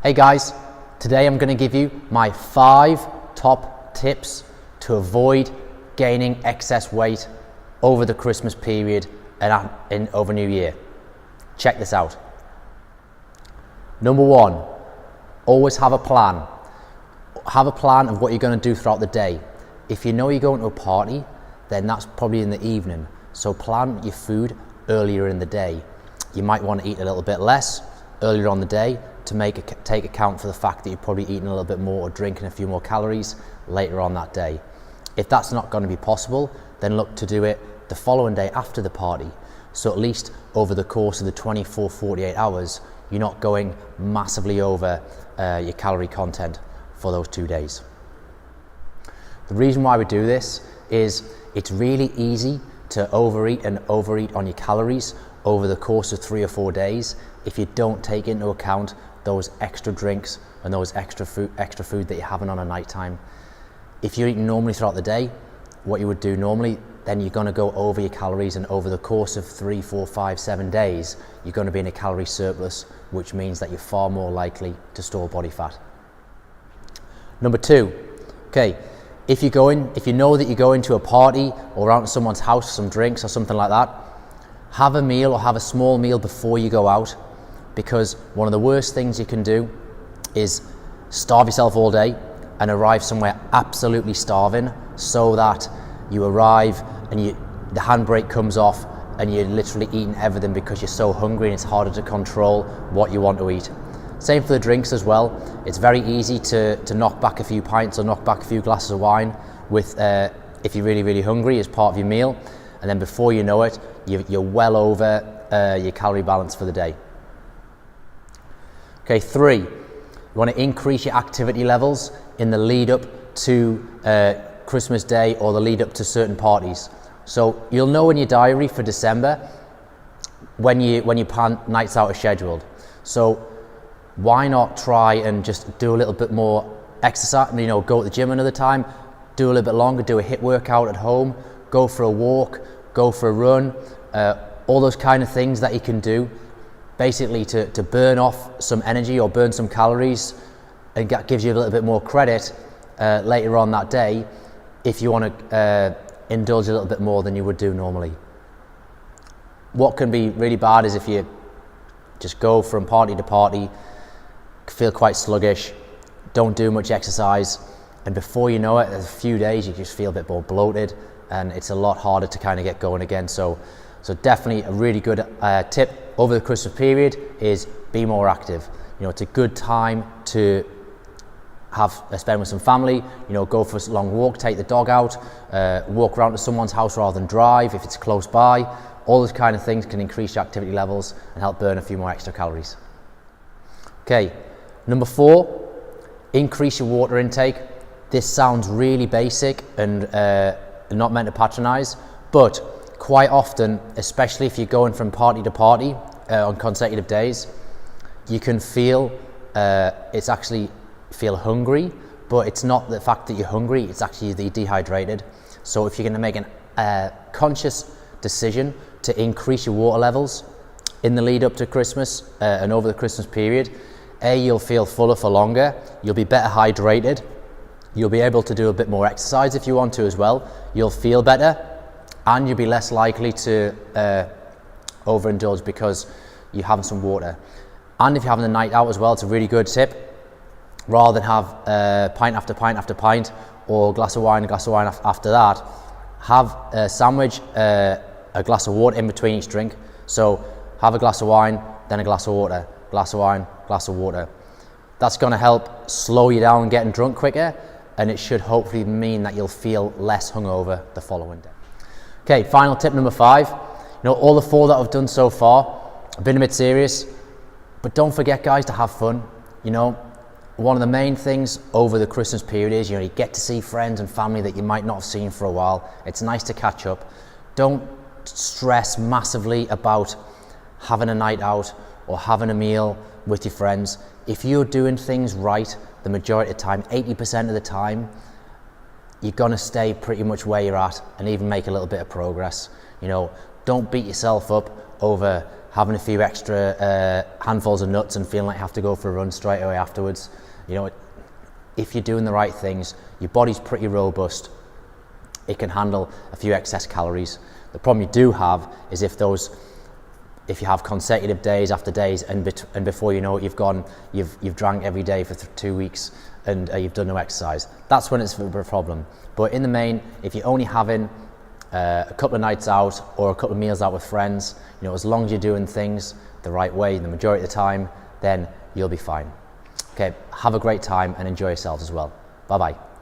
Hey guys, today I'm going to give you my 5 top tips to avoid gaining excess weight over the Christmas period and over New Year. Check this out. Number 1, always have a plan. Have a plan of what you're going to do throughout the day. If you know you're going to a party, then that's probably in the evening. So plan your food earlier in the day. You might want to eat a little bit less earlier on the day to take account for the fact that you're probably eating a little bit more or drinking a few more calories later on that day. If that's not going to be possible, then look to do it the following day after the party. So at least over the course of the 24-48 hours, you're not going massively over your calorie content for those 2 days. The reason why we do this is it's really easy to overeat on your calories over the course of 3 or 4 days if you don't take into account those extra drinks and those extra food that you're having on a night time. If you're eating normally throughout the day, what you would do normally, then you're going to go over your calories, and over the course of 3, 4, 5, 7 days, you're going to be in a calorie surplus, which means that you're far more likely to store body fat. Number 2, okay, if you know that you're going to a party or out to someone's house for some drinks or something like that, have a meal or have a small meal before you go out, because one of the worst things you can do is starve yourself all day and arrive somewhere absolutely starving, so that you arrive and the handbrake comes off and you're literally eating everything because you're so hungry and it's harder to control what you want to eat. Same for the drinks as well. It's very easy to knock back a few pints or knock back a few glasses of wine with if you're really, really hungry as part of your meal, and then before you know it, you're well over your calorie balance for the day. Okay, 3, you want to increase your activity levels in the lead up to Christmas Day or the lead up to certain parties. So you'll know in your diary for December when your plan nights out are scheduled. So why not try and just do a little bit more exercise, go to the gym another time, do a little bit longer, do a HIIT workout at home, go for a walk, go for a run, all those kind of things that you can do basically to burn off some energy or burn some calories, and that gives you a little bit more credit later on that day if you want to indulge a little bit more than you would do normally. What can be really bad is if you just go from party to party, feel quite sluggish, don't do much exercise, and before you know it, a few days you just feel a bit more bloated and it's a lot harder to kind of get going again. So definitely a really good tip over the Christmas period is be more active. It's a good time to spend with some family, go for a long walk, take the dog out, walk around to someone's house rather than drive if it's close by. All those kind of things can increase your activity levels and help burn a few more extra calories. Okay, number 4, increase your water intake. This sounds really basic and not meant to patronize, but quite often, especially if you're going from party to party on consecutive days, you can feel feel hungry, but it's not the fact that you're hungry, it's actually that you're dehydrated. So if you're going to make a conscious decision to increase your water levels in the lead up to Christmas and over the Christmas period, you'll feel fuller for longer, you'll be better hydrated, you'll be able to do a bit more exercise if you want to as well, you'll feel better, and you'll be less likely to overindulge because you're having some water. And if you're having a night out as well, it's a really good tip. Rather than have pint after pint after pint or glass of wine after that, have a sandwich, a glass of water in between each drink. So have a glass of wine, then a glass of water, glass of wine, glass of water. That's going to help slow you down getting drunk quicker, and it should hopefully mean that you'll feel less hungover the following day. Okay, final tip number 5. All the 4 that I've done so far, I've been a bit serious, but don't forget, guys, to have fun. One of the main things over the Christmas period is you get to see friends and family that you might not have seen for a while. It's nice to catch up. Don't stress massively about having a night out or having a meal with your friends. If you're doing things right the majority of the time, 80% of the time, you're going to stay pretty much where you're at and even make a little bit of progress. Don't beat yourself up over having a few extra handfuls of nuts and feeling like you have to go for a run straight away afterwards. You know, if you're doing the right things, your body's pretty robust. It can handle a few excess calories. The problem you do have is if you have consecutive days after days, and before you know it, you've drank every day for 2 weeks, and you've done no exercise. That's when it's a problem. But in the main, if you're only having a couple of nights out or a couple of meals out with friends, you know, as long as you're doing things the right way the majority of the time, then you'll be fine. Okay, have a great time and enjoy yourselves as well. Bye bye.